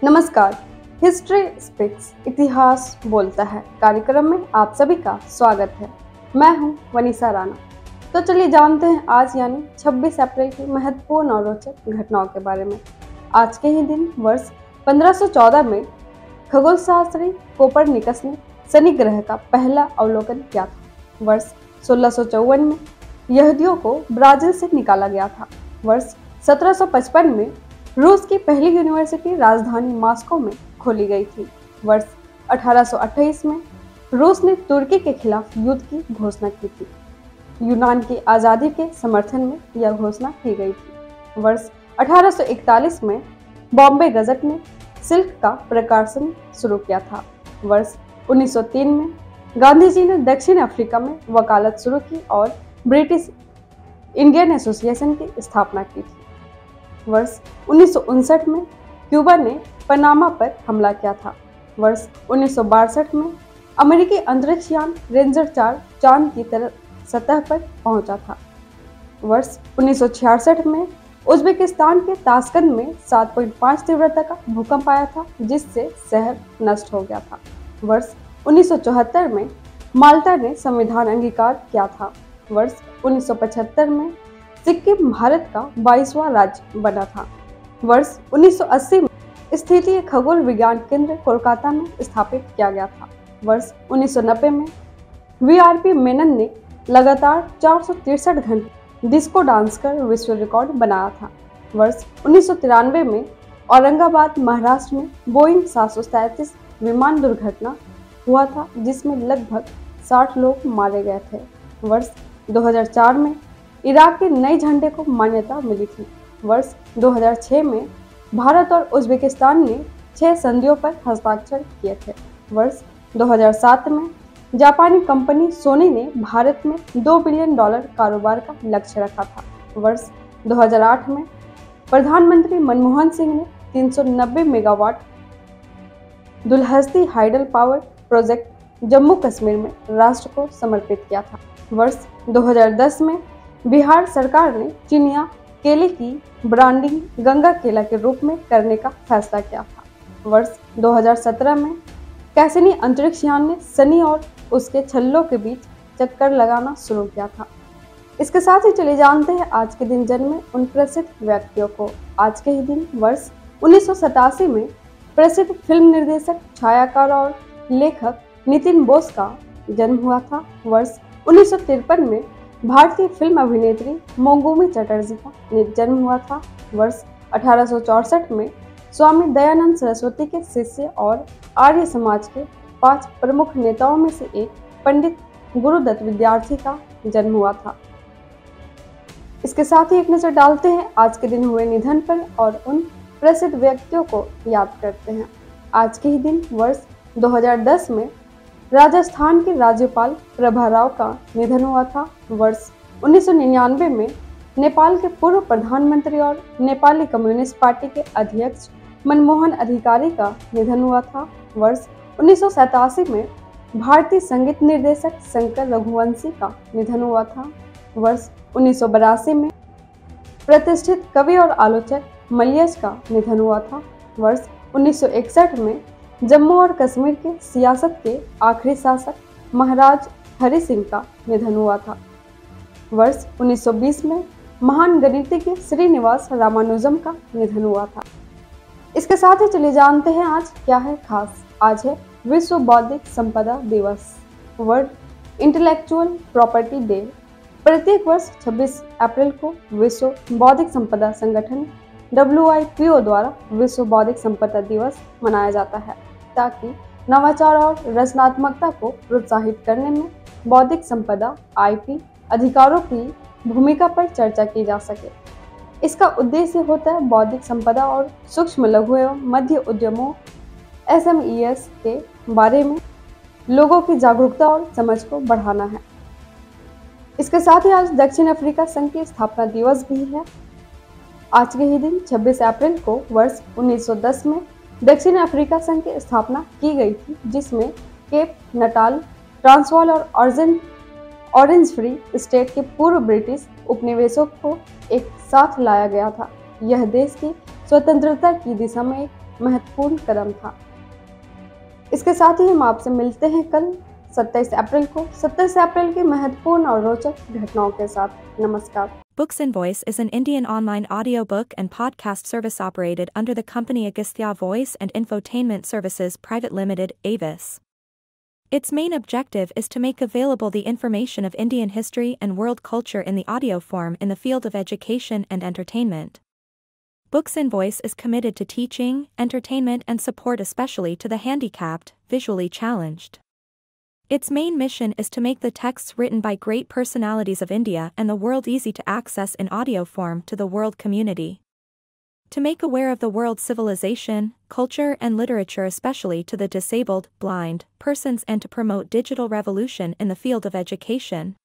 नमस्कार। History speaks इतिहास बोलता है कार्यक्रम में आप सभी का स्वागत है। मैं हूं वनीसा राणा। तो चलिए जानते हैं आज यानी 26 अप्रैल की महत्वपूर्ण और रोचक घटनाओं के बारे में। आज के ही दिन वर्ष 1514 में खगोलशास्त्री कोपरनिकस ने शनि ग्रह का पहला अवलोकन किया था। वर्ष 1654 में यहूदियों को ब्राजील से निकाला गया था। वर्ष 1755 में रूस की पहली यूनिवर्सिटी राजधानी मॉस्को में खोली गई थी। वर्ष 1828 में रूस ने तुर्की के खिलाफ युद्ध की घोषणा की थी। यूनान की आज़ादी के समर्थन में यह घोषणा की गई थी। वर्ष 1841 में बॉम्बे गजट ने सिल्क का प्रकाशन शुरू किया था। वर्ष 1903 में गांधी जी ने दक्षिण अफ्रीका में वकालत शुरू की और ब्रिटिश इंडियन एसोसिएशन की स्थापना की थी। वर्ष 1959 में क्यूबा ने पनामा पर हमला किया था। वर्ष 1962 में अमेरिकी अंतरिक्ष यान रेंजर 4 चांद की सतह पर पहुंचा था। वर्ष 1966 में उज्बेकिस्तान के ताशकंद में 7.5 तीव्रता का भूकंप आया था, जिससे शहर नष्ट हो गया था। वर्ष 1974 में माल्टा ने संविधान अंगीकार किया था। वर्ष 1975 में सिक्किम भारत का 22वां राज्य बना था। वर्ष 1980 में स्थितीय खगोल विज्ञान केंद्र कोलकाता में स्थापित किया गया था। वर्ष 1990 में वीआरपी मेनन ने लगातार 463 घंटे डिस्को डांस कर विश्व रिकॉर्ड बनाया था। वर्ष 1993 में औरंगाबाद महाराष्ट्र में बोइंग 737 विमान दुर्घटना हुआ था, जिसमें लगभग 60 लोग मारे गए थे। वर्ष 2004 में इराक के नए झंडे को मान्यता मिली थी। वर्ष 2006 में भारत और उज्बेकिस्तान ने 6 संधियों पर हस्ताक्षर किए थे। वर्ष 2007 में जापानी कंपनी सोनी ने भारत में $2 बिलियन कारोबार का लक्ष्य रखा था। वर्ष 2008 में प्रधानमंत्री मनमोहन सिंह ने 390 megawatt Dulhasti hydel power project Jammu Kashmir में राष्ट्र को समर्पित किया था। वर्ष 2010 में बिहार सरकार ने चिनिया केले की ब्रांडिंग गंगा केला के रूप में करने का फैसला किया था। वर्ष 2017 में कैसिनी अंतरिक्ष यान ने शनि और उसके छल्लों के बीच चक्कर लगाना शुरू किया था। इसके साथ ही चलिए जानते हैं आज के दिन जन्मे उन प्रसिद्ध व्यक्तियों को। आज के ही दिन वर्ष 1987 में प्रसिद्ध फिल्म निर्देशक, छायाकार और लेखक नितिन बोस का जन्म हुआ था। वर्ष 1953 में भारतीय फिल्म अभिनेत्री मोंगूमी चटर्जी का जन्म हुआ था। वर्ष 1864 में स्वामी दयानंद सरस्वती के शिष्य और आर्य समाज के 5 प्रमुख नेताओं में से एक पंडित गुरुदत्त विद्यार्थी का जन्म हुआ था। इसके साथ ही एक नजर डालते हैं आज के दिन हुए निधन पर और उन प्रसिद्ध व्यक्तियों को याद करते हैं। आज के ही दिन वर्ष 2010 में राजस्थान के राज्यपाल प्रभाराव का निधन हुआ था। वर्ष 1999 में नेपाल के पूर्व प्रधानमंत्री और नेपाली कम्युनिस्ट पार्टी के अध्यक्ष मनमोहन अधिकारी का निधन हुआ था। वर्ष 1987 में भारतीय संगीत निर्देशक शंकर रघुवंशी का निधन हुआ था। वर्ष 1982 में प्रतिष्ठित कवि और आलोचक मलियस का निधन हुआ था। वर्ष 1961 में जम्मू और कश्मीर के सियासत के आखिरी शासक महाराज हरि सिंह का निधन हुआ था। वर्ष 1920 में महान गणितज्ञ श्रीनिवास रामानुजम का निधन हुआ था। इसके साथ ही चलिए जानते हैं आज क्या है खास। आज है विश्व बौद्धिक संपदा दिवस, वर्ल्ड इंटेलेक्चुअल प्रॉपर्टी डे। प्रत्येक वर्ष 26 अप्रैल को विश्व बौद्धिक संपदा संगठन WIPO द्वारा विश्व बौद्धिक संपदा दिवस मनाया जाता है, ताकि नवाचार और रचनात्मकता को प्रोत्साहित करने में बौद्धिक संपदा IP अधिकारों की भूमिका पर चर्चा की जा सके। इसका उद्देश्य होता है बौद्धिक संपदा और सूक्ष्म लघु एवं मध्य उद्यमों SMEs के बारे में लोगों की जागरूकता और समझ को बढ़ाना है। इसके साथ ही आज दक्षिण अफ्रीका संघ की स्थापना दिवस भी है। आज के ही दिन 26 अप्रैल को वर्ष 1910 में दक्षिण अफ्रीका संघ की स्थापना की गई थी, जिसमें केप नटाल, ट्रांसवाल और ऑरेंज फ्री स्टेट के पूर्व ब्रिटिश उपनिवेशों को एक साथ लाया गया था। यह देश की स्वतंत्रता की दिशा में एक महत्वपूर्ण कदम था। इसके साथ ही हम आपसे मिलते हैं कल 27 अप्रैल को 27 अप्रैल की महत्वपूर्ण और रोचक घटनाओं के साथ। नमस्कार। Books in Voice is an Indian online audiobook and podcast service operated under the company Agastya Voice and Infotainment Services Private Limited, Avis. Its main objective is to make available the information of Indian history and world culture in the audio form in the field of education and entertainment. Books in Voice is committed to teaching, entertainment and support especially to the handicapped, visually challenged. Its main mission is to make the texts written by great personalities of India and the world easy to access in audio form to the world community. To make aware of the world's civilization, culture and literature especially to the disabled, blind, persons and to promote digital revolution in the field of education.